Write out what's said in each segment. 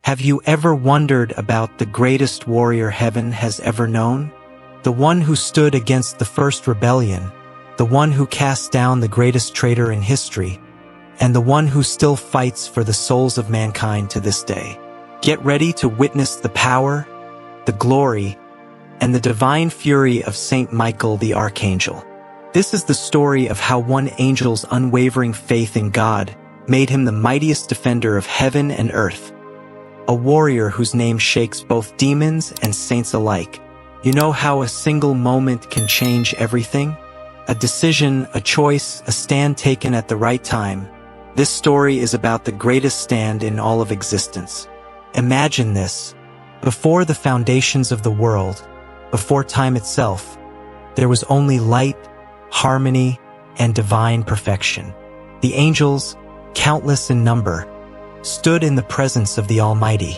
Have you ever wondered about the greatest warrior heaven has ever known? The one who stood against the first rebellion, the one who cast down the greatest traitor in history, and the one who still fights for the souls of mankind to this day. Get ready to witness the power, the glory, and the divine fury of Saint Michael the archangel. This is the story of how one angel's unwavering faith in God made him the mightiest defender of heaven and earth. A warrior whose name shakes both demons and saints alike. You know how a single moment can change everything? A decision, a choice, a stand taken at the right time. This story is about the greatest stand in all of existence. Imagine this. Before the foundations of the world, before time itself, there was only light, harmony, and divine perfection. The angels, countless in number, stood in the presence of the Almighty,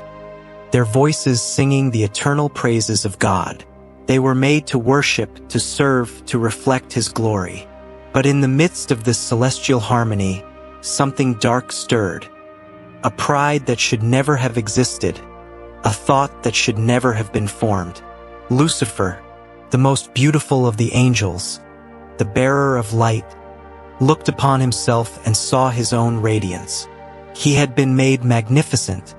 their voices singing the eternal praises of God. They were made to worship, to serve, to reflect His glory. But in the midst of this celestial harmony, something dark stirred. A pride that should never have existed, a thought that should never have been formed. Lucifer, the most beautiful of the angels, the bearer of light, looked upon himself and saw his own radiance. He had been made magnificent,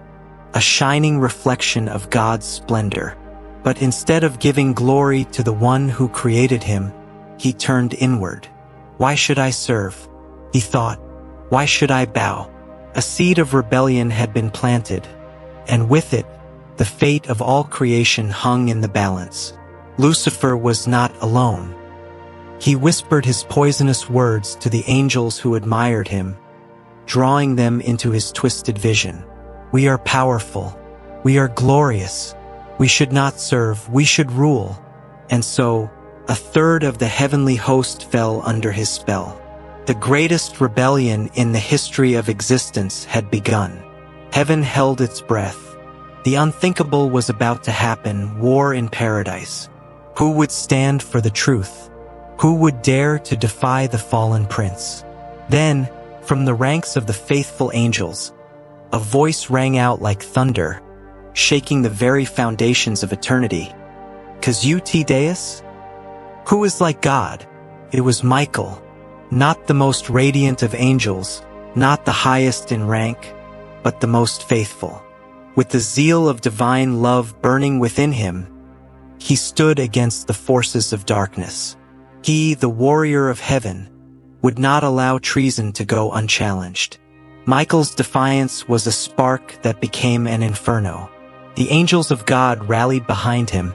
a shining reflection of God's splendor. But instead of giving glory to the one who created him, he turned inward. Why should I serve? He thought. Why should I bow? A seed of rebellion had been planted, and with it, the fate of all creation hung in the balance. Lucifer was not alone. He whispered his poisonous words to the angels who admired him, drawing them into his twisted vision. We are powerful. We are glorious. We should not serve. We should rule. And so, a third of the heavenly host fell under his spell. The greatest rebellion in the history of existence had begun. Heaven held its breath. The unthinkable was about to happen, war in paradise. Who would stand for the truth? Who would dare to defy the fallen prince? Then, from the ranks of the faithful angels, a voice rang out like thunder, shaking the very foundations of eternity. Ut Deus? Who is like God? It was Michael, not the most radiant of angels, not the highest in rank, but the most faithful. With the zeal of divine love burning within him, he stood against the forces of darkness. He, the warrior of heaven, would not allow treason to go unchallenged. Michael's defiance was a spark that became an inferno. The angels of God rallied behind him,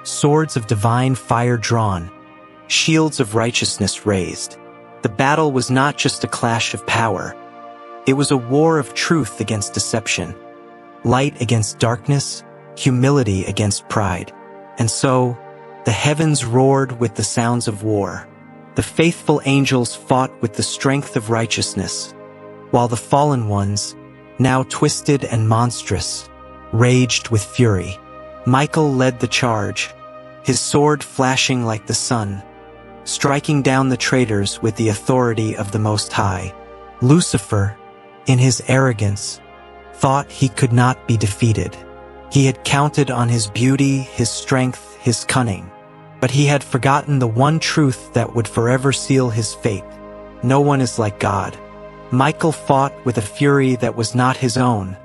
swords of divine fire drawn, shields of righteousness raised. The battle was not just a clash of power. It was a war of truth against deception, light against darkness, humility against pride. And so, the heavens roared with the sounds of war. The faithful angels fought with the strength of righteousness, while the fallen ones, now twisted and monstrous, raged with fury. Michael led the charge, his sword flashing like the sun, striking down the traitors with the authority of the Most High. Lucifer, in his arrogance, thought he could not be defeated. He had counted on his beauty, his strength, his cunning. But he had forgotten the one truth that would forever seal his fate. No one is like God. Michael fought with a fury that was not his own,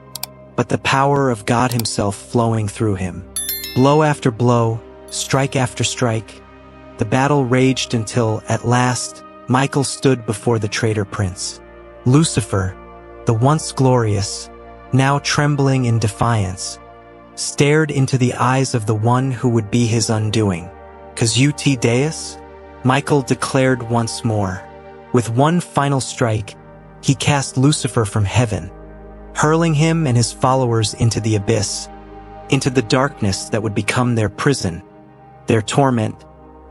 but the power of God himself flowing through him. Blow after blow, strike after strike, the battle raged until, at last, Michael stood before the traitor prince. Lucifer, the once glorious, now trembling in defiance, stared into the eyes of the one who would be his undoing. Ut Deus? Michael declared once more. With one final strike, he cast Lucifer from heaven, hurling him and his followers into the abyss, into the darkness that would become their prison, their torment,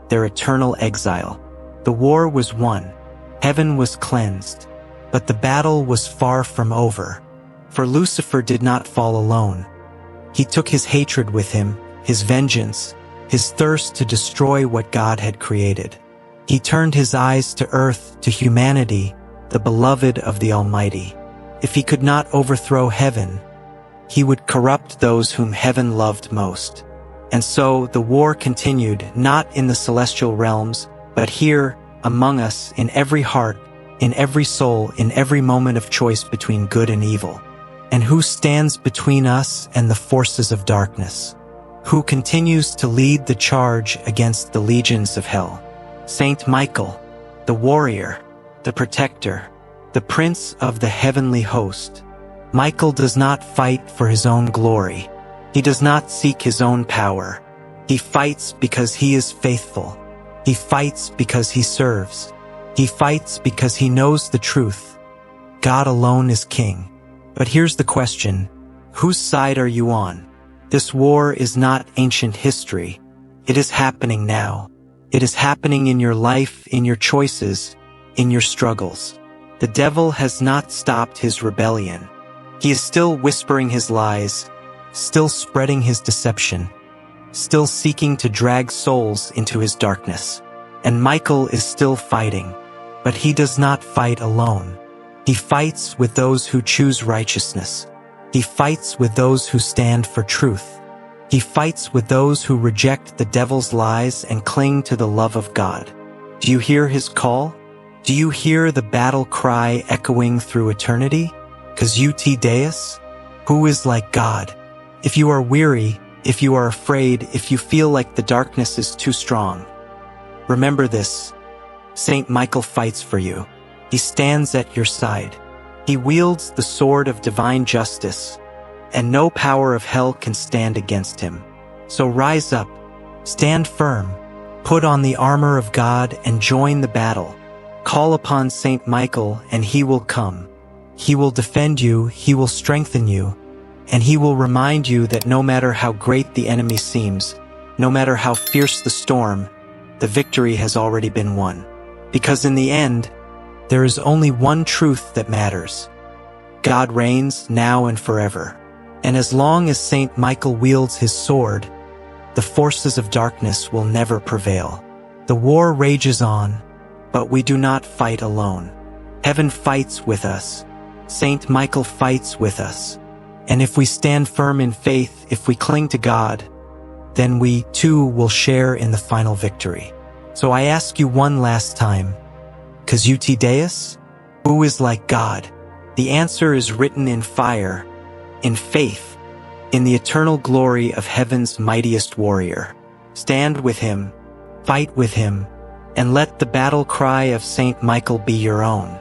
their eternal exile. The war was won, heaven was cleansed, but the battle was far from over, for Lucifer did not fall alone. He took his hatred with him, his vengeance, his thirst to destroy what God had created. He turned his eyes to earth, to humanity, the beloved of the Almighty. If he could not overthrow heaven, he would corrupt those whom heaven loved most. And so the war continued, not in the celestial realms, but here, among us, in every heart, in every soul, in every moment of choice between good and evil. And who stands between us and the forces of darkness? Who continues to lead the charge against the legions of hell? Saint Michael, the warrior, the protector, the prince of the heavenly host. Michael does not fight for his own glory. He does not seek his own power. He fights because he is faithful. He fights because he serves. He fights because he knows the truth. God alone is king. But here's the question: whose side are you on? This war is not ancient history. It is happening now. It is happening in your life, in your choices, in your struggles. The devil has not stopped his rebellion. He is still whispering his lies, still spreading his deception, still seeking to drag souls into his darkness. And Michael is still fighting, but he does not fight alone. He fights with those who choose righteousness. He fights with those who stand for truth. He fights with those who reject the devil's lies and cling to the love of God. Do you hear his call? Do you hear the battle cry echoing through eternity? Casuti Deus? Who is like God? If you are weary, if you are afraid, if you feel like the darkness is too strong, remember this: Saint Michael fights for you. He stands at your side. He wields the sword of divine justice, and no power of hell can stand against him. So rise up, stand firm, put on the armor of God and join the battle. Call upon Saint Michael and he will come. He will defend you, he will strengthen you, and he will remind you that no matter how great the enemy seems, no matter how fierce the storm, the victory has already been won. Because in the end, there is only one truth that matters. God reigns now and forever. And as long as Saint Michael wields his sword, the forces of darkness will never prevail. The war rages on, but we do not fight alone. Heaven fights with us. Saint Michael fights with us. And if we stand firm in faith, if we cling to God, then we too will share in the final victory. So I ask you one last time, Casuti Deus? Who is like God? The answer is written in fire, in faith, in the eternal glory of heaven's mightiest warrior. Stand with him, fight with him, and let the battle cry of Saint Michael be your own.